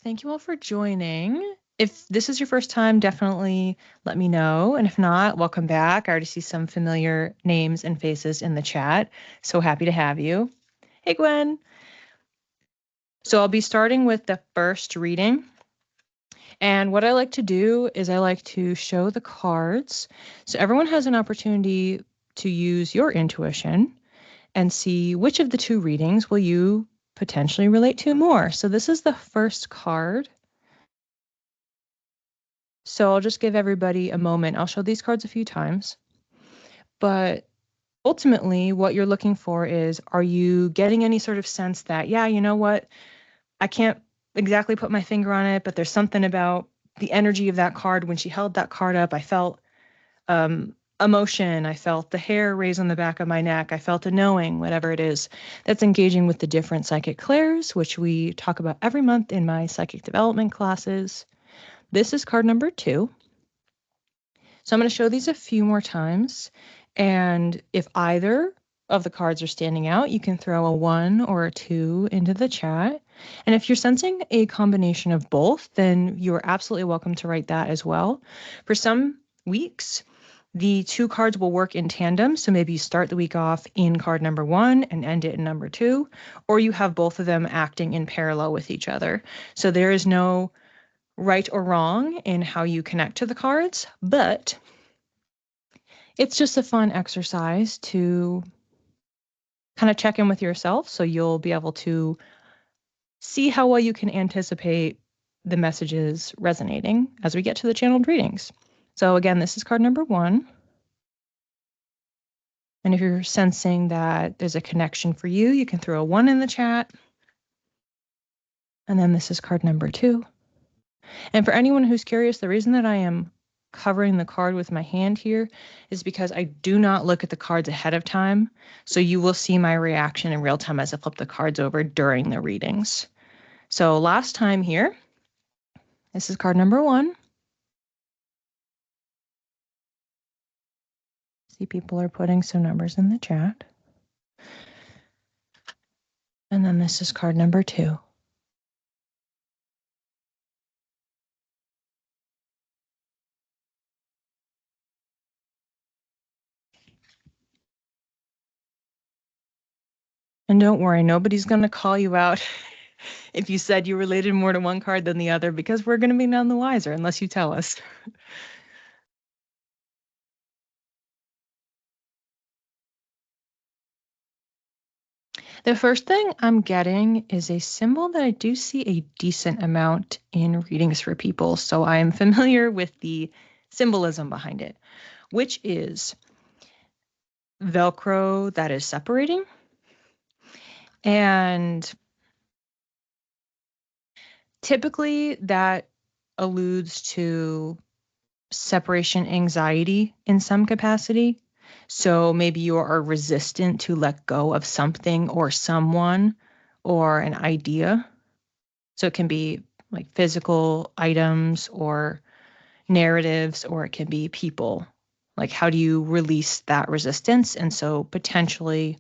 Thank you all for joining. If this is your first time, definitely let me know. And if not, welcome back. I already see some familiar names and faces in the chat. So happy to have you. Hey, Gwen. So I'll be starting with the first reading. And what I like to do is I like to show the cards. So everyone has an opportunity to use your intuition and see which of the two readings will you potentially relate to more. So this is the first card. So I'll just give everybody a moment. I'll show these cards a few times. But ultimately, what you're looking for is, are you getting any sort of sense that, yeah, you know what? I can't exactly put my finger on it, but there's something about the energy of that card. When she held that card up, I felt emotion. I felt the hair raise on the back of my neck. I felt a knowing, whatever it is. That's engaging with the different psychic clairs, which we talk about every month in my psychic development classes. This is card number 2. So I'm going to show these a few more times. And if either of the cards are standing out, you can throw a 1 or a 2 into the chat. And if you're sensing a combination of both, then you're absolutely welcome to write that as well. For some weeks, the 2 cards will work in tandem. So maybe you start the week off in card number 1 and end it in number 2, or you have both of them acting in parallel with each other. So there is no right or wrong in how you connect to the cards, but it's just a fun exercise to kind of check in with yourself, so you'll be able to see how well you can anticipate the messages resonating as we get to the channeled readings. So again, this is card number 1. And if you're sensing that there's a connection for you, you can throw a 1 in the chat. And then this is card number 2. And for anyone who's curious, the reason that I am covering the card with my hand here is because I do not look at the cards ahead of time. So you will see my reaction in real time as I flip the cards over during the readings. So last time here, this is card number 1. See, people are putting some numbers in the chat. And then this is card number 2. And don't worry, nobody's going to call you out if you said you related more to one card than the other, because we're going to be none the wiser unless you tell us. The first thing I'm getting is a symbol that I do see a decent amount in readings for people. So I am familiar with the symbolism behind it, which is Velcro that is separating. And typically that alludes to separation anxiety in some capacity. So maybe you are resistant to let go of something or someone or an idea. So it can be like physical items or narratives, or it can be people. Like, how do you release that resistance? And so potentially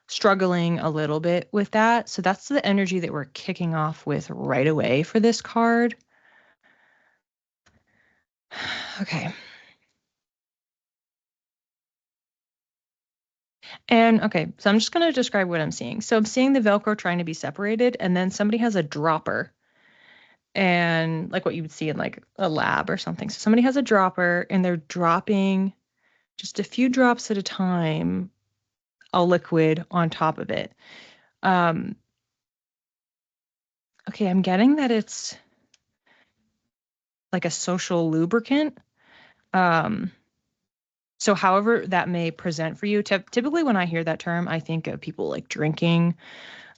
struggling a little bit with that. So that's the energy that we're kicking off with right away for this card. Okay. And okay, so I'm just going to describe what I'm seeing. So I'm seeing the Velcro trying to be separated, and then somebody has a dropper, and like what you would see in like a lab or something. So somebody has a dropper and they're dropping just a few drops at a time, a liquid on top of it. Okay, I'm getting that it's like a social lubricant. So however that may present for you, typically when I hear that term, I think of people like drinking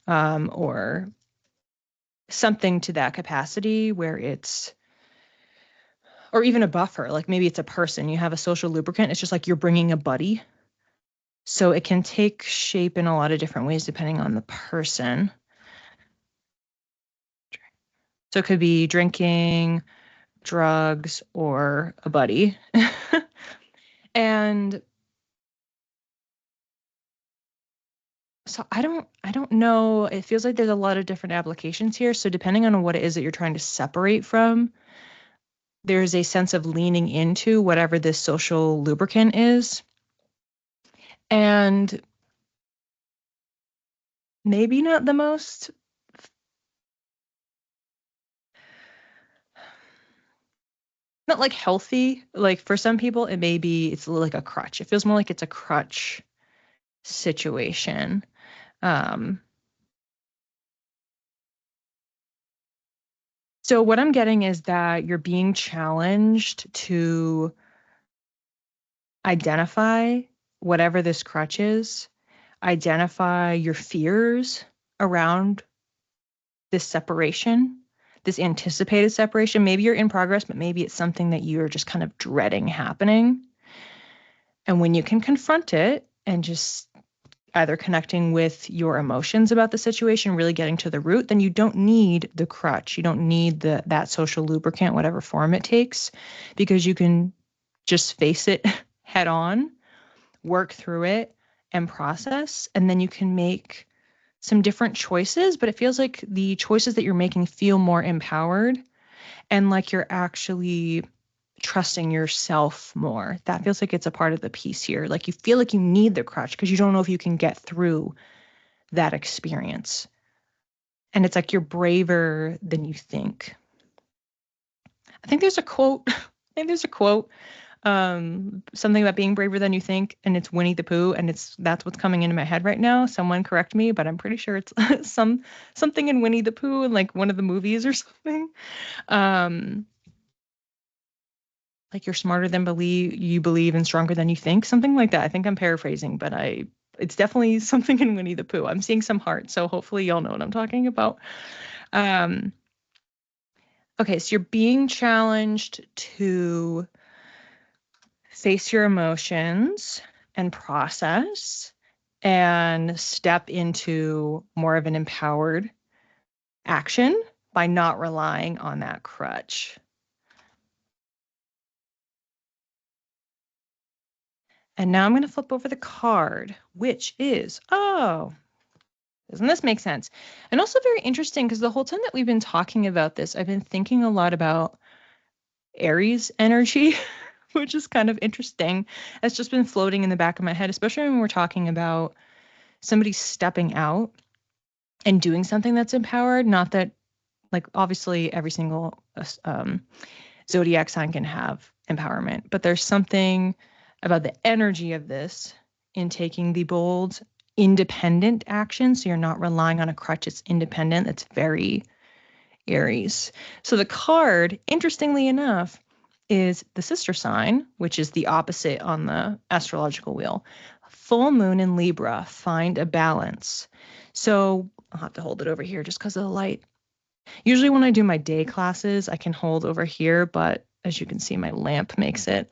or something to that capacity where it's, or even a buffer, like maybe it's a person. You have a social lubricant. It's just like you're bringing a buddy. So it can take shape in a lot of different ways depending on the person. So it could be drinking, drugs, or a buddy. And So I don't know. It feels like there's a lot of different applications here. So depending on what it is that you're trying to separate from, there's a sense of leaning into whatever this social lubricant is. And maybe not the most, not like healthy. Like for some people, it's like a crutch. It feels more like it's a crutch situation. So what I'm getting is that you're being challenged to identify whatever this crutch is, identify your fears around this separation, this anticipated separation. Maybe you're in progress, but maybe it's something that you're just kind of dreading happening. And when you can confront it and just either connecting with your emotions about the situation, really getting to the root, then you don't need the crutch. You don't need that social lubricant, whatever form it takes, because you can just face it head on, work through it and process, and then you can make some different choices. But it feels like the choices that you're making feel more empowered and like you're actually trusting yourself more. That feels like it's a part of the piece here. Like you feel like you need the crutch because you don't know if you can get through that experience. And it's like you're braver than you think. I think there's a quote. I think there's a quote. Something about being braver than you think, and it's Winnie the Pooh, and that's what's coming into my head right now. Someone correct me, but I'm pretty sure it's something in Winnie the Pooh in like one of the movies or something. Like you're smarter than you believe and stronger than you think, something like that. I think I'm paraphrasing, but it's definitely something in Winnie the Pooh. I'm seeing some heart, so hopefully y'all know what I'm talking about. Okay, so you're being challenged to face your emotions and process and step into more of an empowered action by not relying on that crutch. And now I'm going to flip over the card, which is, doesn't this make sense? And also very interesting because the whole time that we've been talking about this, I've been thinking a lot about Aries energy, which is kind of interesting. It's just been floating in the back of my head, especially when we're talking about somebody stepping out and doing something that's empowered. Not that, like, obviously every single zodiac sign can have empowerment, but there's something about the energy of this in taking the bold, independent action. So you're not relying on a crutch. It's independent. It's very Aries. So the card, interestingly enough, is the sister sign, which is the opposite on the astrological wheel. Full moon in Libra, find a balance. So I'll have to hold it over here just because of the light. Usually when I do my day classes, I can hold over here, but as you can see, my lamp makes it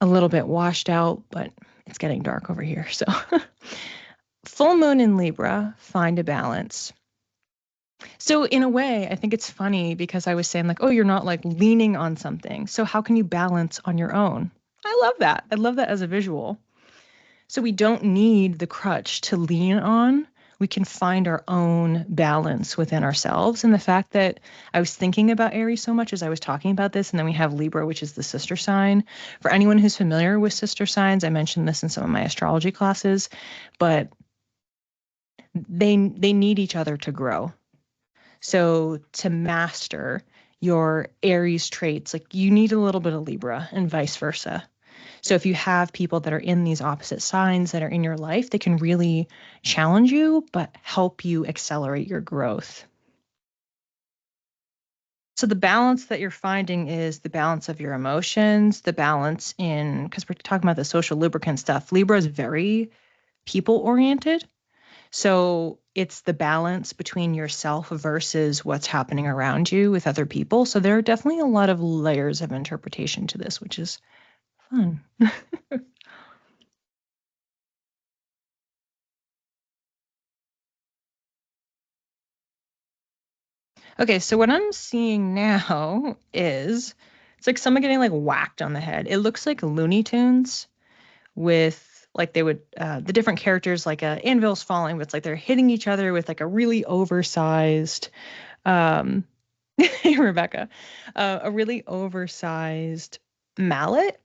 a little bit washed out, but it's getting dark over here. So full moon in Libra, find a balance. So in a way, I think it's funny because I was saying like, oh, you're not like leaning on something. So how can you balance on your own? I love that. I love that as a visual. So we don't need the crutch to lean on. We can find our own balance within ourselves. And the fact that I was thinking about Aries so much as I was talking about this, and then we have Libra, which is the sister sign. For anyone who's familiar with sister signs, I mentioned this in some of my astrology classes, but they need each other to grow. So to master your Aries traits, like you need a little bit of Libra and vice versa. So if you have people that are in these opposite signs that are in your life, they can really challenge you, but help you accelerate your growth. So the balance that you're finding is the balance of your emotions, the balance in, because we're talking about the social lubricant stuff. Libra is very people oriented. So it's the balance between yourself versus what's happening around you with other people. So there are definitely a lot of layers of interpretation to this, which is fun. Okay, so what I'm seeing now is it's like someone getting like whacked on the head. It looks like Looney Tunes with like they would, the different characters, like anvil's falling, but it's like they're hitting each other with like a really oversized, hey, Rebecca, a really oversized mallet.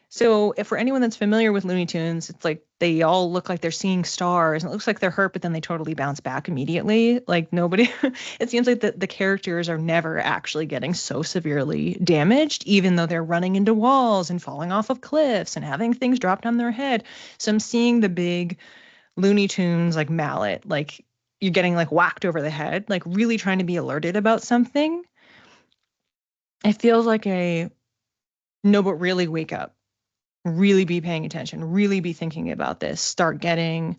So if for anyone that's familiar with Looney Tunes, it's like they all look like they're seeing stars and it looks like they're hurt, but then they totally bounce back immediately. Like nobody, it seems like the characters are never actually getting so severely damaged, even though they're running into walls and falling off of cliffs and having things drop on their head. So I'm seeing the big Looney Tunes like mallet, like you're getting like whacked over the head, like really trying to be alerted about something. It feels like a no, but really wake up, really be paying attention, really be thinking about this, start getting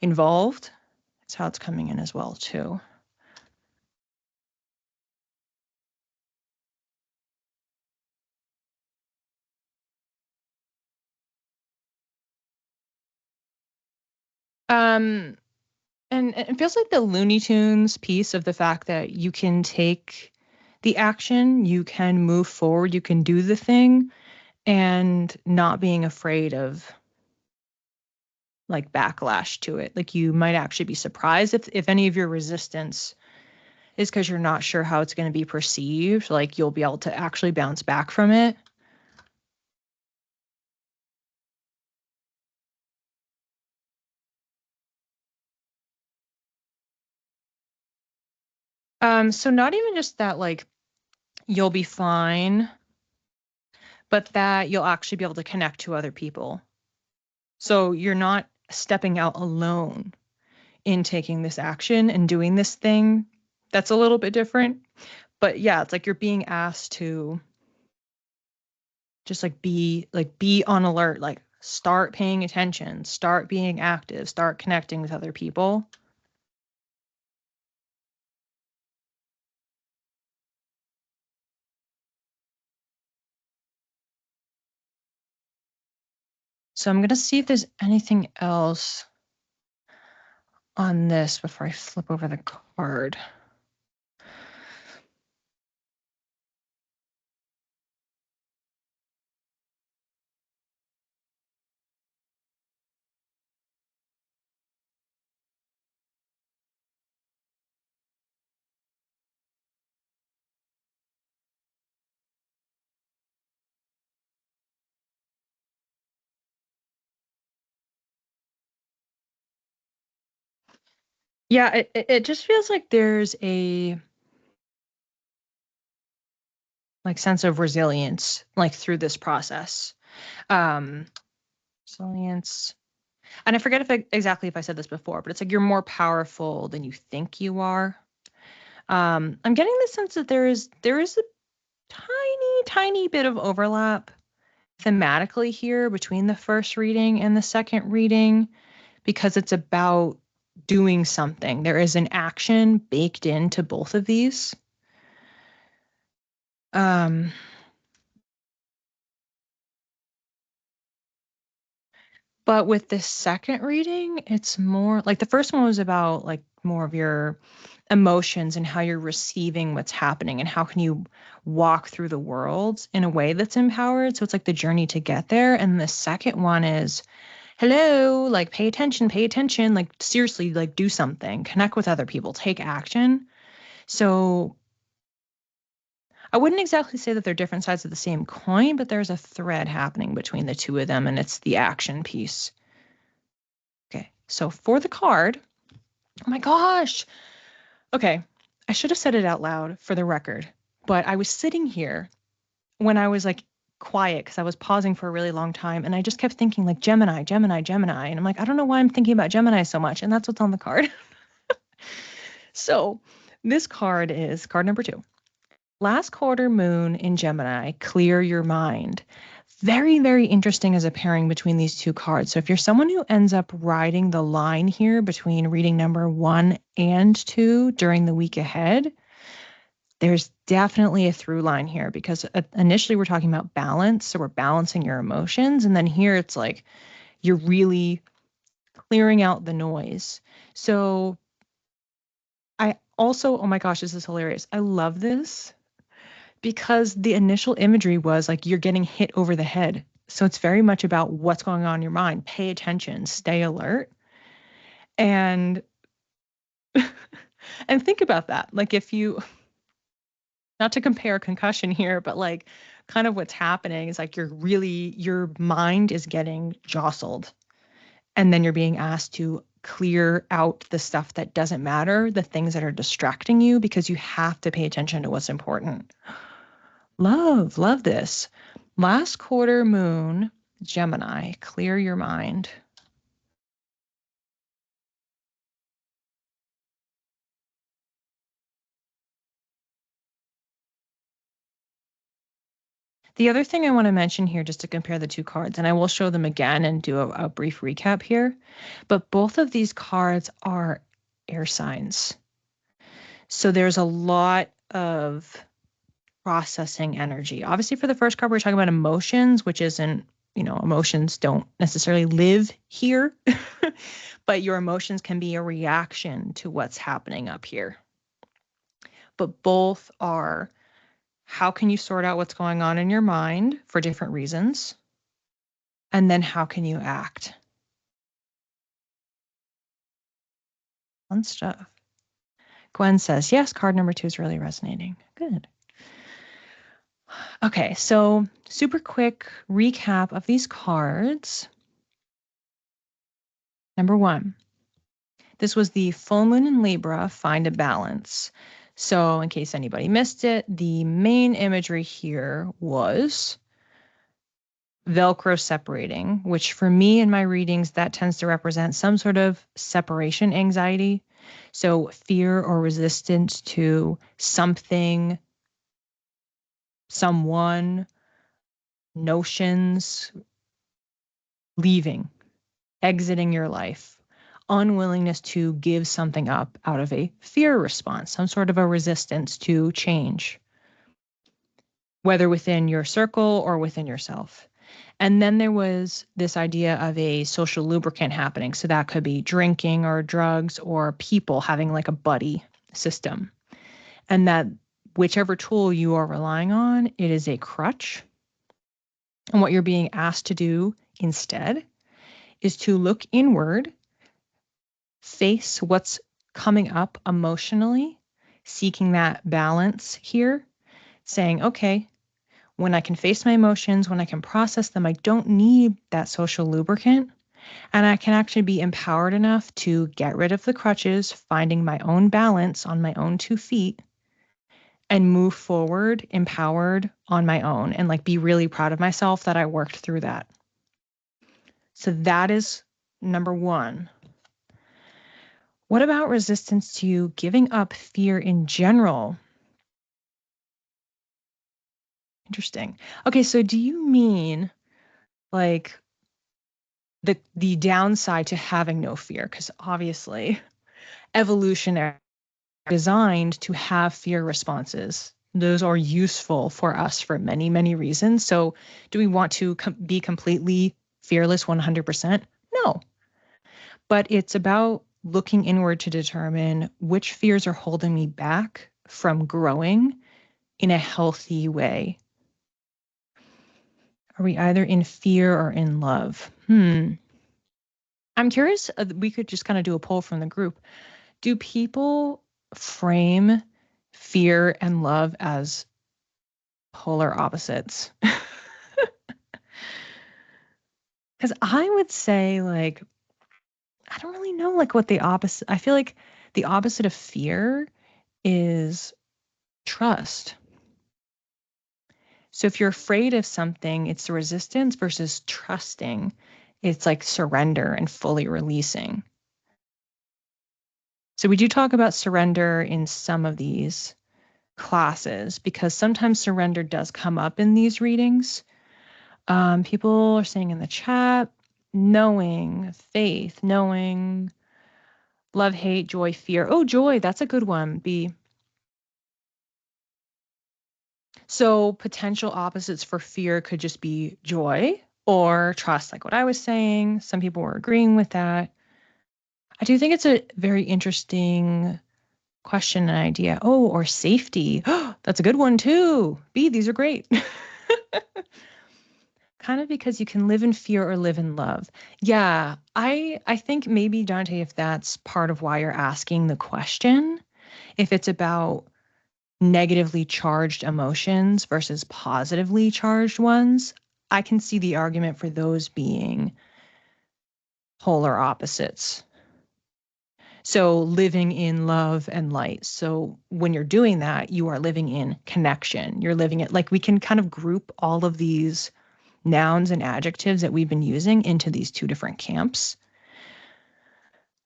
involved. That's how it's coming in as well, too. And it feels like the Looney Tunes piece of the fact that you can take the action, you can move forward, you can do the thing, and not being afraid of like backlash to it. Like you might actually be surprised if any of your resistance is because you're not sure how it's going to be perceived. Like you'll be able to actually bounce back from it. So not even just that, like you'll be fine, but that you'll actually be able to connect to other people. So you're not stepping out alone in taking this action and doing this thing. That's a little bit different. But yeah, it's like you're being asked to just be on alert, like start paying attention, start being active, start connecting with other people. So I'm going to see if there's anything else on this before I flip over the card. Yeah, it just feels like there's a like sense of resilience like through this process. Um Resilience. And I forget exactly if I said this before, but it's like you're more powerful than you think you are. I'm getting the sense that there is a tiny bit of overlap thematically here between the first reading and the second reading because it's about doing something. There is an action baked into both of these. Um, but with this second reading, it's more like the first one was about like more of your emotions and how you're receiving what's happening and how can you walk through the world in a way that's empowered. So it's like the journey to get there. And the second one is, hello, like pay attention, like seriously, like do something, connect with other people, take action. So I wouldn't exactly say that they're different sides of the same coin, but there's a thread happening between the two of them, and it's the action piece. Okay, so for the card, oh my gosh. Okay, I should have said it out loud for the record, but I was sitting here when I was like quiet because I was pausing for a really long time, and I just kept thinking like Gemini, Gemini, Gemini. And I'm like, I don't know why I'm thinking about Gemini so much, and that's what's on the card. So this card is card number 2. Last quarter moon in Gemini, clear your mind. Very, very interesting as a pairing between these two cards. So if you're someone who ends up riding the line here between reading number 1 and 2 during the week ahead, there's definitely a through line here because initially we're talking about balance. So we're balancing your emotions. And then here it's like you're really clearing out the noise. So I also, oh my gosh, this is hilarious. I love this because the initial imagery was like you're getting hit over the head. So it's very much about what's going on in your mind. Pay attention, stay alert. And and think about that. Like if you, not to compare concussion here, but like kind of what's happening is like your mind is getting jostled. And then you're being asked to clear out the stuff that doesn't matter, the things that are distracting you, because you have to pay attention to what's important. Love this. Last quarter moon, Gemini, clear your mind. The other thing I want to mention here, just to compare the two cards, and I will show them again and do a brief recap here, but both of these cards are air signs. So there's a lot of processing energy. Obviously, for the first card, we're talking about emotions, which isn't, emotions don't necessarily live here, but your emotions can be a reaction to what's happening up here. But both are, how can you sort out what's going on in your mind for different reasons? And then how can you act? Fun stuff. Gwen says, yes, card number 2 is really resonating. Good. Okay, so super quick recap of these cards. Number 1, this was the full moon in Libra, find a balance. So in case anybody missed it, the main imagery here was Velcro separating, which for me in my readings, that tends to represent some sort of separation anxiety. So fear or resistance to something, someone, notions, leaving, exiting your life, unwillingness to give something up out of a fear response, some sort of a resistance to change, whether within your circle or within yourself. And then there was this idea of a social lubricant happening. So that could be drinking or drugs or people having like a buddy system. And that whichever tool you are relying on, it is a crutch. And what you're being asked to do instead is to look inward, face what's coming up emotionally, seeking that balance here, saying, okay, when I can face my emotions, when I can process them, I don't need that social lubricant. And I can actually be empowered enough to get rid of the crutches, finding my own balance on my own 2 feet, and move forward empowered on my own and like be really proud of myself that I worked through that. So that is number 1. What about resistance to giving up fear in general? Interesting. Okay, so do you mean like the downside to having no fear? Because obviously evolutionary designed to have fear responses. Those are useful for us for many, many reasons. So do we want to be completely fearless 100%? No. But it's about looking inward to determine which fears are holding me back from growing in a healthy way. Are we either in fear or in love? I'm curious, we could just kind of do a poll from the group. Do people frame fear and love as polar opposites? Because I would say, like, I don't really know, like, what the opposite, I feel like the opposite of fear is trust. So if you're afraid of something, it's the resistance versus trusting. It's like surrender and fully releasing. So we do talk about surrender in some of these classes because sometimes surrender does come up in these readings. People are saying in the chat, knowing, faith, knowing, love, hate, joy, fear. Oh, joy, that's a good one, B. So potential opposites for fear could just be joy or trust, like what I was saying. Some people were agreeing with that. I do think it's a very interesting question and idea. Oh, or safety. That's a good one too. B, these are great. Because kind of because you can live in fear or live in love. Yeah, I think maybe, Dante, if that's part of why you're asking the question, if it's about negatively charged emotions versus positively charged ones, I can see the argument for those being polar opposites. So living in love and light. So when you're doing that, you are living in connection. You're living it like we can kind of group all of these nouns and adjectives that we've been using into these two different camps.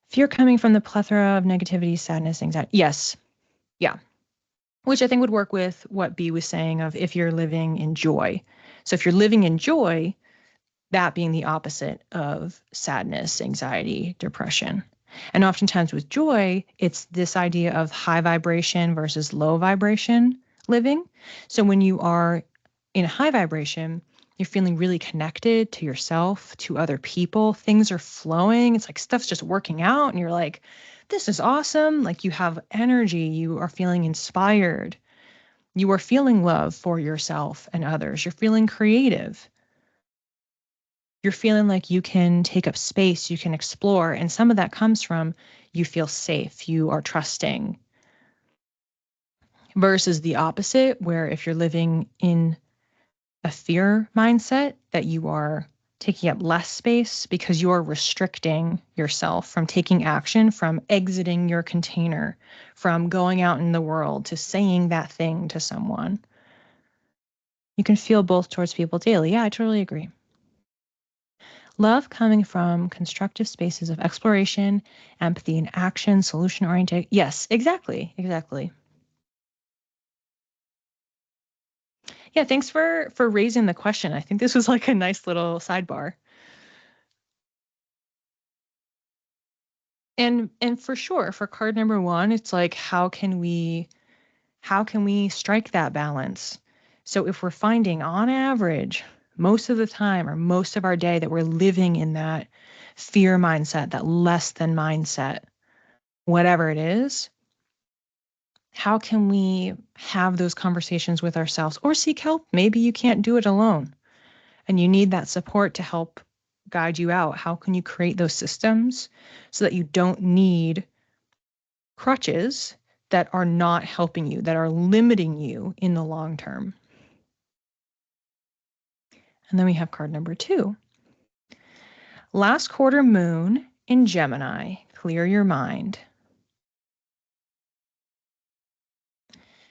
Fear coming from the plethora of negativity, sadness, anxiety. Yes. Yeah. Which I think would work with what B was saying of if you're living in joy. So if you're living in joy, that being the opposite of sadness, anxiety, depression. And oftentimes with joy, it's this idea of high vibration versus low vibration living. So when you are in a high vibration, you're feeling really connected to yourself, to other people. Things are flowing. It's like stuff's just working out. And you're like, this is awesome. Like you have energy. You are feeling inspired. You are feeling love for yourself and others. You're feeling creative. You're feeling like you can take up space, you can explore. And some of that comes from you feel safe, you are trusting. Versus the opposite, where if you're living in a fear mindset, that you are taking up less space because you're restricting yourself from taking action, from exiting your container, from going out in the world to saying that thing to someone. You can feel both towards people daily. Yeah, I totally agree. Love coming from constructive spaces of exploration, empathy, and action, solution oriented. Yes, exactly. Exactly. Yeah, thanks for raising the question. I think this was like a nice little sidebar. And for sure, for card number 1, it's like how can we strike that balance? So if we're finding on average most of the time or most of our day that we're living in that fear mindset, that less than mindset, whatever it is, how can we have those conversations with ourselves or seek help? Maybe you can't do it alone and you need that support to help guide you out. How can you create those systems so that you don't need crutches that are not helping you, that are limiting you in the long term? And then we have card number 2. Last quarter moon in Gemini, clear your mind.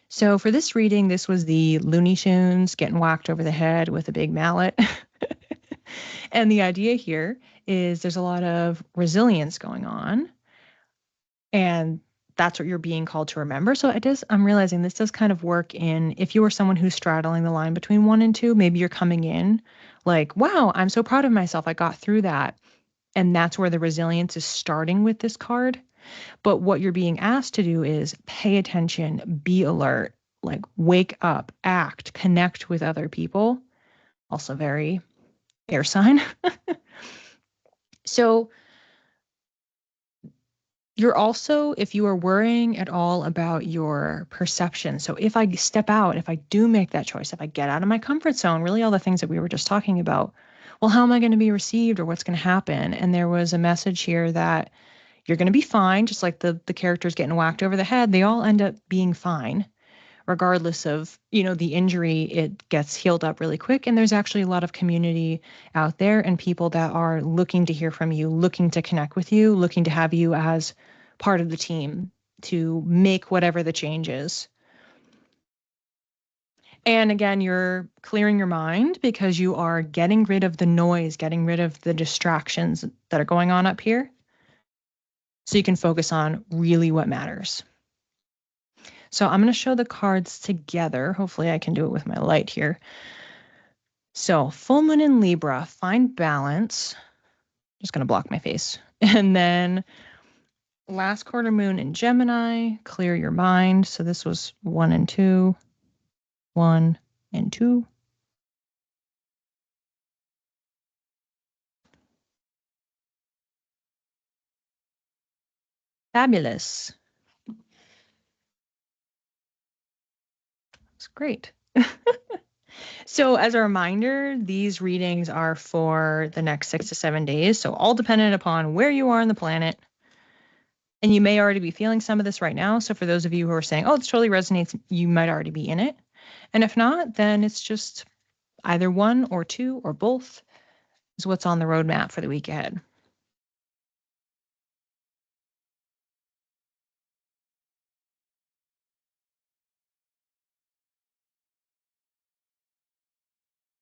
So for this reading, this was the Looney Tunes getting whacked over the head with a big mallet. And the idea here is there's a lot of resilience going on. And that's what you're being called to remember. So I'm realizing this does kind of work in if you were someone who's straddling the line between 1 and 2, maybe you're coming in like, wow, I'm so proud of myself. I got through that. And that's where the resilience is starting with this card. But what you're being asked to do is pay attention, be alert, like wake up, act, connect with other people. Also very air sign. So you're also, if you are worrying at all about your perception, so if I step out, if I do make that choice, if I get out of my comfort zone, really all the things that we were just talking about, well, how am I going to be received or what's going to happen? And there was a message here that you're going to be fine, just like the characters getting whacked over the head. They all end up being fine, regardless of, the injury. It gets healed up really quick. And there's actually a lot of community out there and people that are looking to hear from you, looking to connect with you, looking to have you as part of the team to make whatever the change is. And again, you're clearing your mind because you are getting rid of the noise, getting rid of the distractions that are going on up here, so you can focus on really what matters. So I'm going to show the cards together. Hopefully I can do it with my light here. So full moon in Libra, find balance. Just going to block my face. And then last quarter moon in Gemini, clear your mind. So this was 1 and 2, 1 and 2. Fabulous. It's great. So, as a reminder, these readings are for the next 6 to 7 days. So, all dependent upon where you are on the planet. And you may already be feeling some of this right now. So, for those of you who are saying, oh, this totally resonates, you might already be in it. And if not, then it's just either one or two or both is what's on the roadmap for the week ahead.